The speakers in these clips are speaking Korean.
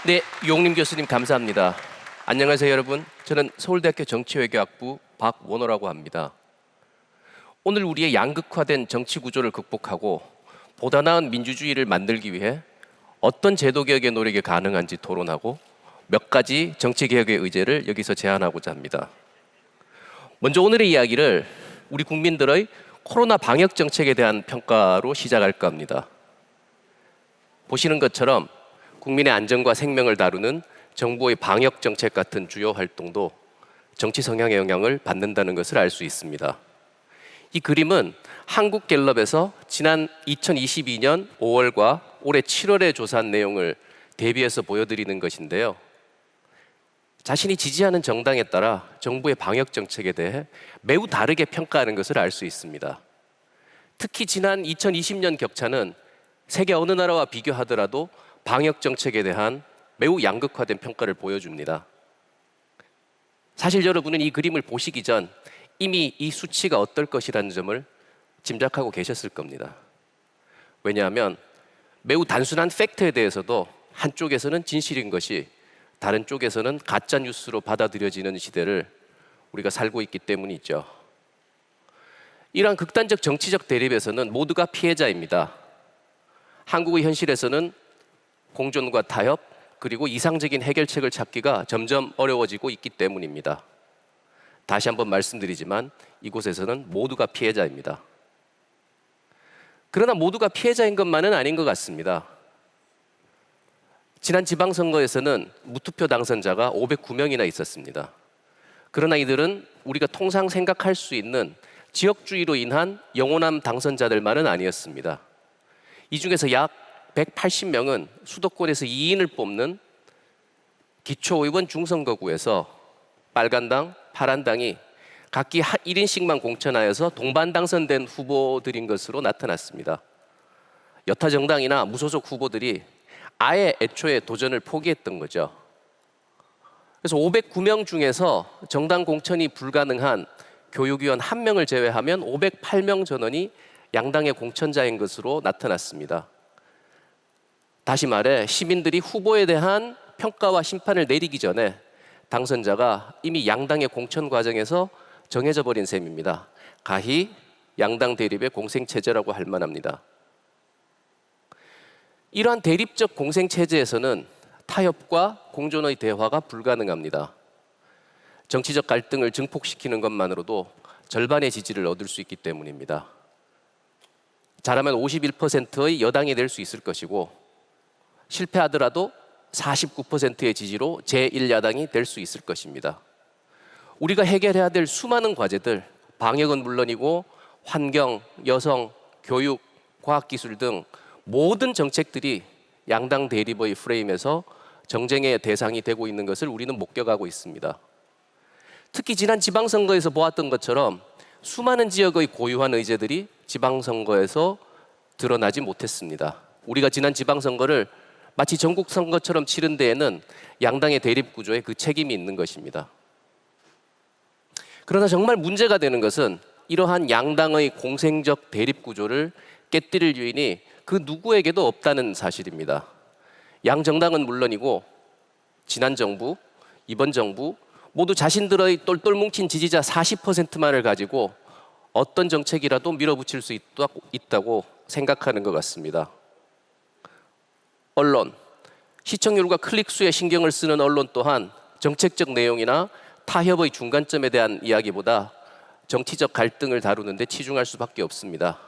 네, 용림 교수님 감사합니다. 안녕하세요, 여러분. 저는 서울대학교 정치외교학부 박원호라고 합니다. 오늘 우리의 양극화된 정치 구조를 극복하고 보다 나은 민주주의를 만들기 위해 어떤 제도 개혁의 노력이 가능한지 토론하고 몇 가지 정치 개혁의 의제를 여기서 제안하고자 합니다. 먼저 오늘의 이야기를 우리 국민들의 코로나 방역 정책에 대한 평가로 시작할까 합니다. 보시는 것처럼 국민의 안전과 생명을 다루는 정부의 방역 정책 같은 주요 활동도 정치 성향의 영향을 받는다는 것을 알 수 있습니다. 이 그림은 한국갤럽에서 지난 2022년 5월과 올해 7월에 조사한 내용을 대비해서 보여드리는 것인데요. 자신이 지지하는 정당에 따라 정부의 방역 정책에 대해 매우 다르게 평가하는 것을 알 수 있습니다. 특히 지난 2020년 격차는 세계 어느 나라와 비교하더라도 방역 정책에 대한 매우 양극화된 평가를 보여줍니다. 사실 여러분은 이 그림을 보시기 전 이미 이 수치가 어떨 것이라는 점을 짐작하고 계셨을 겁니다. 왜냐하면 매우 단순한 팩트에 대해서도 한쪽에서는 진실인 것이 다른 쪽에서는 가짜 뉴스로 받아들여지는 시대를 우리가 살고 있기 때문이죠. 이러한 극단적 정치적 대립에서는 모두가 피해자입니다. 한국의 현실에서는 공존과 타협 그리고 이상적인 해결책을 찾기가 점점 어려워지고 있기 때문입니다. 다시 한번 말씀드리지만 이곳에서는 모두가 피해자입니다. 그러나 모두가 피해자인 것만은 아닌 것 같습니다. 지난 지방선거에서는 무투표 당선자가 509명이나 있었습니다. 그러나 이들은 우리가 통상 생각할 수 있는 지역주의로 인한 영호남 당선자들만은 아니었습니다. 이 중에서 약 180명은 수도권에서 2인을 뽑는 기초의원 중선거구에서 빨간당, 파란당이 각기 1인씩만 공천하여서 동반 당선된 후보들인 것으로 나타났습니다. 여타 정당이나 무소속 후보들이 아예 애초에 도전을 포기했던 거죠. 그래서 509명 중에서 정당 공천이 불가능한 교육위원 1명을 제외하면 508명 전원이 양당의 공천자인 것으로 나타났습니다. 다시 말해 시민들이 후보에 대한 평가와 심판을 내리기 전에 당선자가 이미 양당의 공천 과정에서 정해져 버린 셈입니다. 가히 양당 대립의 공생체제라고 할 만합니다. 이러한 대립적 공생체제에서는 타협과 공존의 대화가 불가능합니다. 정치적 갈등을 증폭시키는 것만으로도 절반의 지지를 얻을 수 있기 때문입니다. 잘하면 51%의 여당이 될 수 있을 것이고 실패하더라도 49%의 지지로 제1야당이 될 수 있을 것입니다. 우리가 해결해야 될 수많은 과제들, 방역은 물론이고 환경, 여성, 교육, 과학기술 등 모든 정책들이 양당 대립의 프레임에서 정쟁의 대상이 되고 있는 것을 우리는 목격하고 있습니다. 특히 지난 지방선거에서 보았던 것처럼 수많은 지역의 고유한 의제들이 지방선거에서 드러나지 못했습니다. 우리가 지난 지방선거를 마치 전국 선거처럼 치른 데에는 양당의 대립 구조에 그 책임이 있는 것입니다. 그러나 정말 문제가 되는 것은 이러한 양당의 공생적 대립 구조를 깨뜨릴 요인이 그 누구에게도 없다는 사실입니다. 양 정당은 물론이고 지난 정부, 이번 정부 모두 자신들의 똘똘 뭉친 지지자 40%만을 가지고 어떤 정책이라도 밀어붙일 수 있다고 생각하는 것 같습니다. 언론, 시청률과 클릭수에 신경을 쓰는 언론 또한 정책적 내용이나 타협의 중간점에 대한 이야기보다 정치적 갈등을 다루는데 치중할 수밖에 없습니다.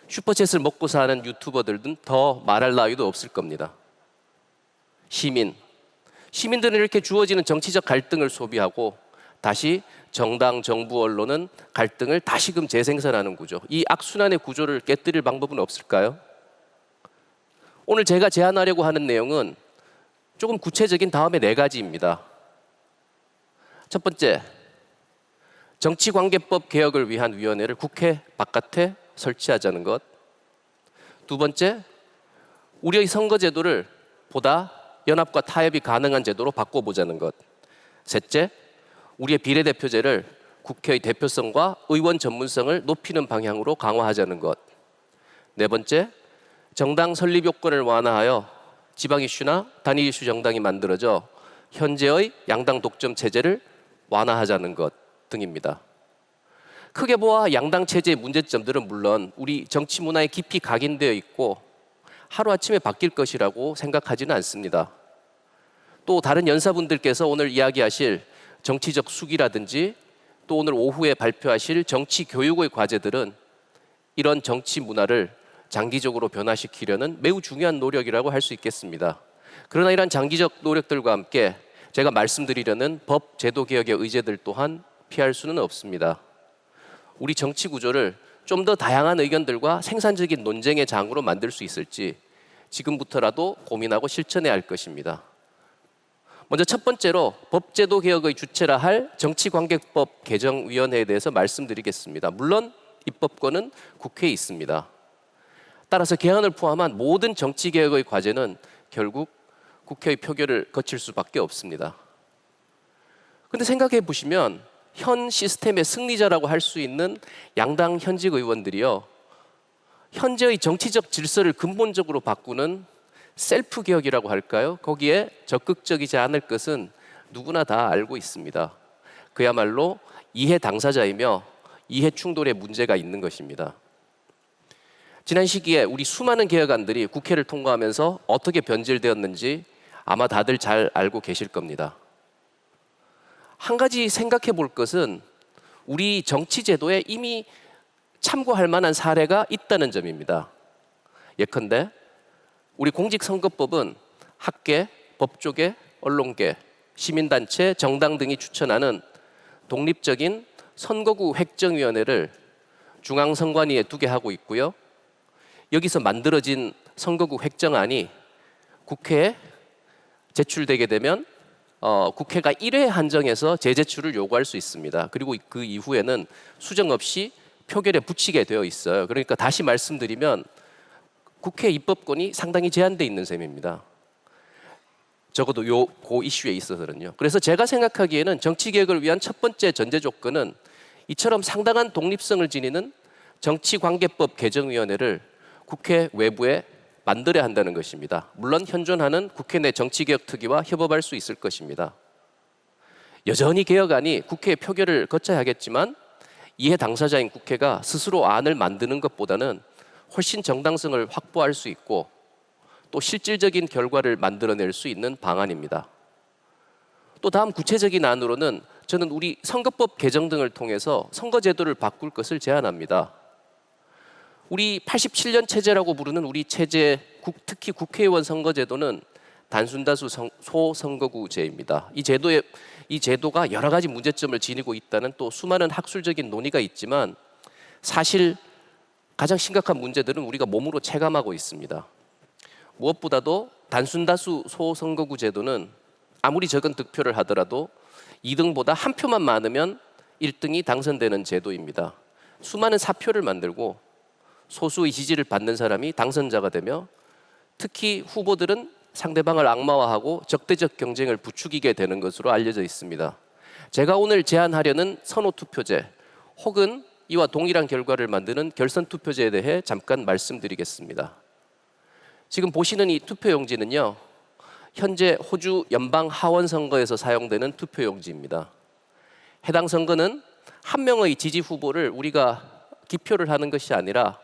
슈퍼챗을 먹고 사는 유튜버들은 더 말할 나위도 없을 겁니다. 시민들은 이렇게 주어지는 정치적 갈등을 소비하고 다시 정당, 정부, 언론은 갈등을 다시금 재생산하는 구조, 이 악순환의 구조를 깨뜨릴 방법은 없을까요? 오늘 제가 제안하려고 하는 내용은 조금 구체적인 다음에 4가지입니다. 첫 번째, 정치관계법 개혁을 위한 위원회를 국회 바깥에 설치하자는 것. 두 번째, 우리의 선거제도를 보다 연합과 타협이 가능한 제도로 바꿔보자는 것. 셋째, 우리의 비례대표제를 국회의 대표성과 의원 전문성을 높이는 방향으로 강화하자는 것. 네 번째, 정당 설립 요건을 완화하여 지방 이슈나 단일 이슈 정당이 만들어져 현재의 양당 독점 체제를 완화하자는 것 등입니다. 크게 보아 양당 체제의 문제점들은 물론 우리 정치 문화에 깊이 각인되어 있고 하루아침에 바뀔 것이라고 생각하지는 않습니다. 또 다른 연사분들께서 오늘 이야기하실 정치적 숙이라든지 또 오늘 오후에 발표하실 정치 교육의 과제들은 이런 정치 문화를 장기적으로 변화시키려는 매우 중요한 노력이라고 할 수 있겠습니다. 그러나 이런 장기적 노력들과 함께 제가 말씀드리려는 법 제도 개혁의 의제들 또한 피할 수는 없습니다. 우리 정치 구조를 좀 더 다양한 의견들과 생산적인 논쟁의 장으로 만들 수 있을지 지금부터라도 고민하고 실천해야 할 것입니다. 먼저 첫 번째로 법제도 개혁의 주체라 할 정치관계법 개정위원회에 대해서 말씀드리겠습니다. 물론 입법권은 국회에 있습니다. 따라서 개헌을 포함한 모든 정치개혁의 과제는 결국 국회의 표결을 거칠 수밖에 없습니다. 그런데 생각해 보시면 현 시스템의 승리자라고 할 수 있는 양당 현직 의원들이요, 현재의 정치적 질서를 근본적으로 바꾸는 셀프 개혁이라고 할까요? 거기에 적극적이지 않을 것은 누구나 다 알고 있습니다. 그야말로 이해 당사자이며 이해 충돌의 문제가 있는 것입니다. 지난 시기에 우리 수많은 개혁안들이 국회를 통과하면서 어떻게 변질되었는지 아마 다들 잘 알고 계실 겁니다. 한 가지 생각해 볼 것은 우리 정치 제도에 이미 참고할 만한 사례가 있다는 점입니다. 예컨대 우리 공직선거법은 학계, 법조계, 언론계, 시민단체, 정당 등이 추천하는 독립적인 선거구 획정위원회를 중앙선관위에 두게 하고 있고요. 여기서 만들어진 선거구 획정안이 국회에 제출되게 되면 국회가 1회 한정해서 재제출을 요구할 수 있습니다. 그리고 그 이후에는 수정 없이 표결에 붙이게 되어 있어요. 그러니까 다시 말씀드리면 국회 입법권이 상당히 제한되어 있는 셈입니다. 적어도 그 이슈에 있어서는요. 그래서 제가 생각하기에는 정치개혁을 위한 첫 번째 전제 조건은 이처럼 상당한 독립성을 지니는 정치관계법 개정위원회를 국회 외부에 만들어야 한다는 것입니다. 물론 현존하는 국회 내 정치개혁 특위와 협업할 수 있을 것입니다. 여전히 개혁안이 국회 표결을 거쳐야 하겠지만 이해 당사자인 국회가 스스로 안을 만드는 것보다는 훨씬 정당성을 확보할 수 있고 또 실질적인 결과를 만들어낼 수 있는 방안입니다. 또 다음 구체적인 안으로는 저는 우리 선거법 개정 등을 통해서 선거제도를 바꿀 것을 제안합니다. 우리 87년 체제라고 부르는 우리 체제, 특히 국회의원 선거제도는 단순다수 소선거구제입니다. 이 제도가 여러 가지 문제점을 지니고 있다는 또 수많은 학술적인 논의가 있지만 사실 가장 심각한 문제들은 우리가 몸으로 체감하고 있습니다. 무엇보다도 단순다수 소선거구 제도는 아무리 적은 득표를 하더라도 2등보다 한 표만 많으면 1등이 당선되는 제도입니다. 수많은 사표를 만들고 소수의 지지를 받는 사람이 당선자가 되며 특히 후보들은 상대방을 악마화하고 적대적 경쟁을 부추기게 되는 것으로 알려져 있습니다. 제가 오늘 제안하려는 선호투표제 혹은 이와 동일한 결과를 만드는 결선투표제에 대해 잠깐 말씀드리겠습니다. 지금 보시는 이 투표용지는요, 현재 호주 연방 하원 선거에서 사용되는 투표용지입니다. 해당 선거는 한 명의 지지 후보를 우리가 기표를 하는 것이 아니라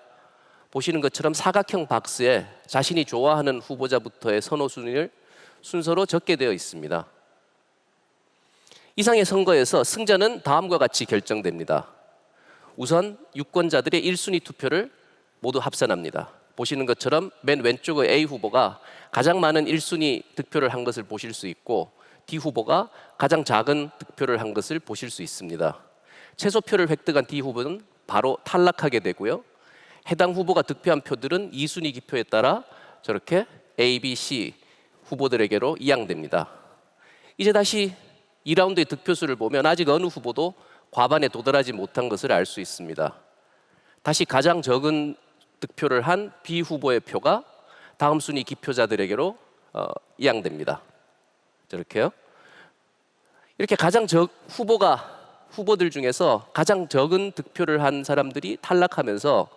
보시는 것처럼 사각형 박스에 자신이 좋아하는 후보자부터의 선호 순위를 순서로 적게 되어 있습니다. 이상의 선거에서 승자는 다음과 같이 결정됩니다. 우선 유권자들의 1순위 투표를 모두 합산합니다. 보시는 것처럼 맨 왼쪽의 A 후보가 가장 많은 1순위 득표를 한 것을 보실 수 있고 D 후보가 가장 작은 득표를 한 것을 보실 수 있습니다. 최소표를 획득한 D 후보는 바로 탈락하게 되고요. 해당 후보가 득표한 표들은 2순위 기표에 따라 저렇게 A, B, C 후보들에게로 이양됩니다. 이제 다시 2라운드의 득표수를 보면 아직 어느 후보도 과반에 도달하지 못한 것을 알 수 있습니다. 다시 가장 적은 득표를 한 B 후보의 표가 다음 순위 기표자들에게로 이양됩니다. 저렇게요. 이렇게 가장 후보들 중에서 가장 적은 득표를 한 사람들이 탈락하면서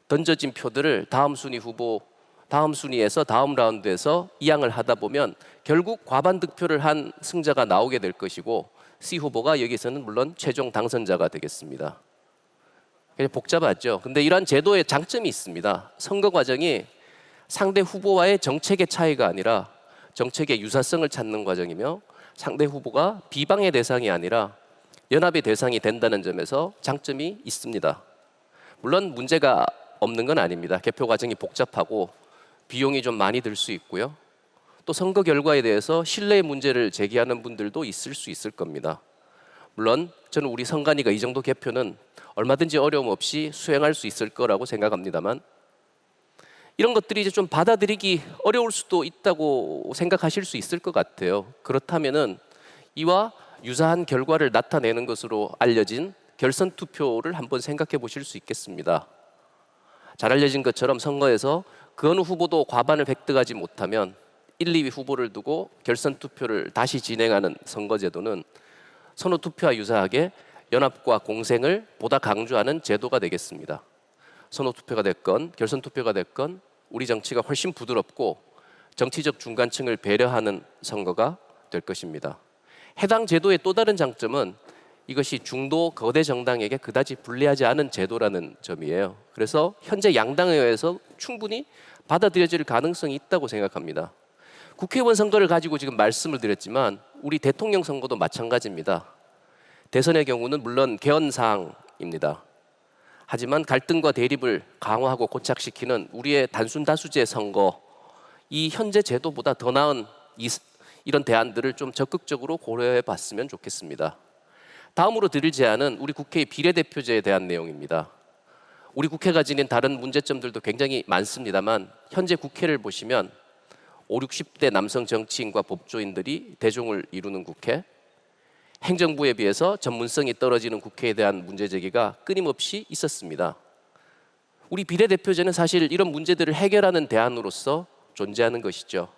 던져진 표들을 다음 순위 후보 다음 순위에서 다음 라운드에서 이양을 하다 보면 결국 과반 득표를 한 승자가 나오게 될 것이고 C 후보가 여기서는 물론 최종 당선자가 되겠습니다. 굉장히 복잡하죠. 근데 이러한 제도의 장점이 있습니다. 선거 과정이 상대 후보와의 정책의 차이가 아니라 정책의 유사성을 찾는 과정이며 상대 후보가 비방의 대상이 아니라 연합의 대상이 된다는 점에서 장점이 있습니다. 물론 문제가 없는 건 아닙니다. 개표 과정이 복잡하고 비용이 좀 많이 들 수 있고요. 또 선거 결과에 대해서 신뢰의 문제를 제기하는 분들도 있을 수 있을 겁니다. 물론 저는 우리 선관위가 이 정도 개표는 얼마든지 어려움 없이 수행할 수 있을 거라고 생각합니다만 이런 것들이 이제 좀 받아들이기 어려울 수도 있다고 생각하실 수 있을 것 같아요. 그렇다면은 이와 유사한 결과를 나타내는 것으로 알려진 결선 투표를 한번 생각해 보실 수 있겠습니다. 잘 알려진 것처럼 선거에서 그 어느 후보도 과반을 획득하지 못하면 1, 2위 후보를 두고 결선 투표를 다시 진행하는 선거제도는 선호 투표와 유사하게 연합과 공생을 보다 강조하는 제도가 되겠습니다. 선호 투표가 됐건 결선 투표가 됐건 우리 정치가 훨씬 부드럽고 정치적 중간층을 배려하는 선거가 될 것입니다. 해당 제도의 또 다른 장점은 이것이 중도 거대 정당에게 그다지 불리하지 않은 제도라는 점이에요. 그래서 현재 양당에 의해서 충분히 받아들여질 가능성이 있다고 생각합니다. 국회의원 선거를 가지고 지금 말씀을 드렸지만 우리 대통령 선거도 마찬가지입니다. 대선의 경우는 물론 개헌사항입니다. 하지만 갈등과 대립을 강화하고 고착시키는 우리의 단순 다수제 선거, 이 현재 제도보다 더 나은 이런 대안들을 좀 적극적으로 고려해 봤으면 좋겠습니다. 다음으로 드릴 제안은 우리 국회의 비례대표제에 대한 내용입니다. 우리 국회가 지닌 다른 문제점들도 굉장히 많습니다만 현재 국회를 보시면 5, 60대 남성 정치인과 법조인들이 대종을 이루는 국회, 행정부에 비해서 전문성이 떨어지는 국회에 대한 문제 제기가 끊임없이 있었습니다. 우리 비례대표제는 사실 이런 문제들을 해결하는 대안으로서 존재하는 것이죠.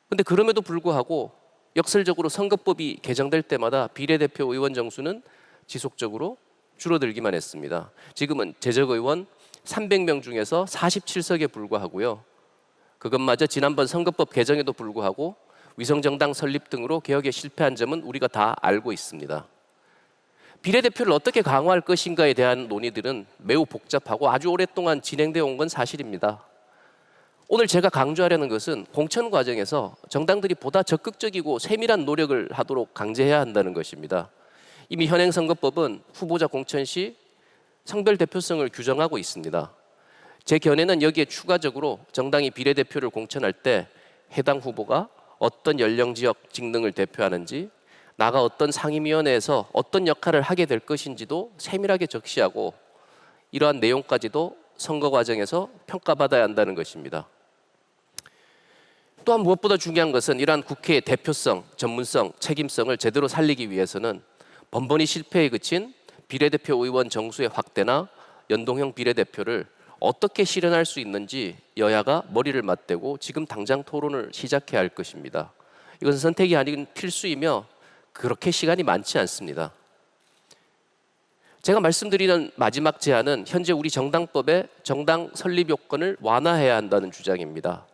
그런데 그럼에도 불구하고 역설적으로 선거법이 개정될 때마다 비례대표 의원 정수는 지속적으로 줄어들기만 했습니다. 지금은 재적 의원 300명 중에서 47석에 불과하고요. 그것마저 지난번 선거법 개정에도 불구하고 위성정당 설립 등으로 개혁에 실패한 점은 우리가 다 알고 있습니다. 비례대표를 어떻게 강화할 것인가에 대한 논의들은 매우 복잡하고 아주 오랫동안 진행되어 온 건 사실입니다. 오늘 제가 강조하려는 것은 공천 과정에서 정당들이 보다 적극적이고 세밀한 노력을 하도록 강제해야 한다는 것입니다. 이미 현행 선거법은 후보자 공천 시 성별 대표성을 규정하고 있습니다. 제 견해는 여기에 추가적으로 정당이 비례대표를 공천할 때 해당 후보가 어떤 연령 지역 직능을 대표하는지, 나가 어떤 상임위원회에서 어떤 역할을 하게 될 것인지도 세밀하게 적시하고 이러한 내용까지도 선거 과정에서 평가받아야 한다는 것입니다. 또한 무엇보다 중요한 것은 이러한 국회의 대표성, 전문성, 책임성을 제대로 살리기 위해서는 번번이 실패에 그친 비례대표 의원 정수의 확대나 연동형 비례대표를 어떻게 실현할 수 있는지 여야가 머리를 맞대고 지금 당장 토론을 시작해야 할 것입니다. 이것은 선택이 아닌 필수이며 그렇게 시간이 많지 않습니다. 제가 말씀드리는 마지막 제안은 현재 우리 정당법의 정당 설립 요건을 완화해야 한다는 주장입니다.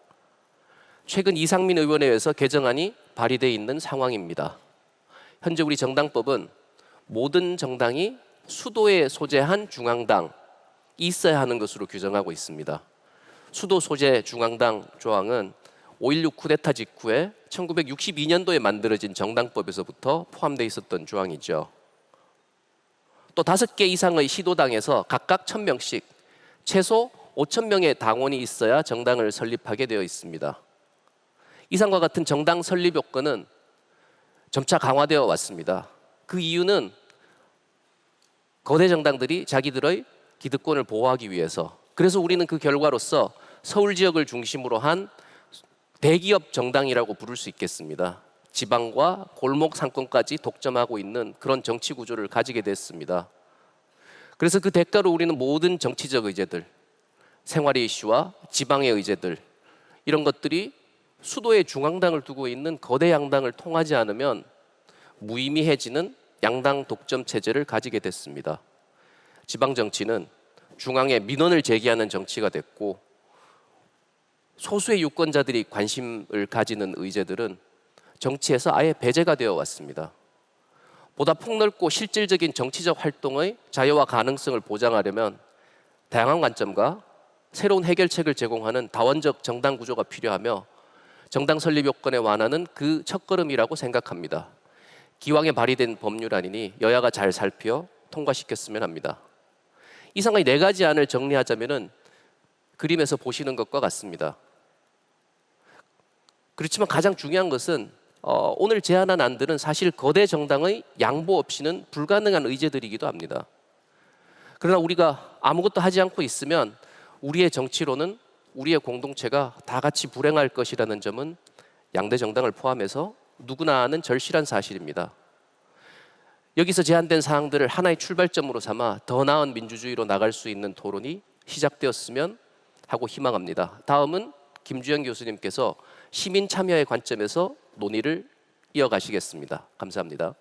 최근 이상민 의원에 의해서 개정안이 발의되어 있는 상황입니다. 현재 우리 정당법은 모든 정당이 수도에 소재한 중앙당이 있어야 하는 것으로 규정하고 있습니다. 수도 소재 중앙당 조항은 5.16 쿠데타 직후에 1962년도에 만들어진 정당법에서부터 포함되어 있었던 조항이죠. 또 5개 이상의 시도당에서 각각 1,000명씩 최소 5,000명의 당원이 있어야 정당을 설립하게 되어 있습니다. 이상과 같은 정당 설립 요건은 점차 강화되어 왔습니다. 그 이유는 거대 정당들이 자기들의 기득권을 보호하기 위해서, 그래서 우리는 그 결과로서 서울 지역을 중심으로 한 대기업 정당이라고 부를 수 있겠습니다. 지방과 골목 상권까지 독점하고 있는 그런 정치 구조를 가지게 됐습니다. 그래서 그 대가로 우리는 모든 정치적 의제들, 생활의 이슈와 지방의 의제들, 이런 것들이 수도에 중앙당을 두고 있는 거대 양당을 통하지 않으면 무의미해지는 양당 독점 체제를 가지게 됐습니다. 지방 정치는 중앙에 민원을 제기하는 정치가 됐고 소수의 유권자들이 관심을 가지는 의제들은 정치에서 아예 배제가 되어 왔습니다. 보다 폭넓고 실질적인 정치적 활동의 자유와 가능성을 보장하려면 다양한 관점과 새로운 해결책을 제공하는 다원적 정당 구조가 필요하며 정당 설립 요건에 완화는 그 첫걸음이라고 생각합니다. 기왕에 발의된 법률안이니 여야가 잘 살펴 통과시켰으면 합니다. 이상의 네 가지 안을 정리하자면은 그림에서 보시는 것과 같습니다. 그렇지만 가장 중요한 것은 오늘 제안한 안들은 사실 거대 정당의 양보 없이는 불가능한 의제들이기도 합니다. 그러나 우리가 아무것도 하지 않고 있으면 우리의 정치로는 우리의 공동체가 다 같이 불행할 것이라는 점은 양대 정당을 포함해서 누구나 아는 절실한 사실입니다. 여기서 제안된 사항들을 하나의 출발점으로 삼아 더 나은 민주주의로 나갈 수 있는 토론이 시작되었으면 하고 희망합니다. 다음은 김주영 교수님께서 시민 참여의 관점에서 논의를 이어가시겠습니다. 감사합니다.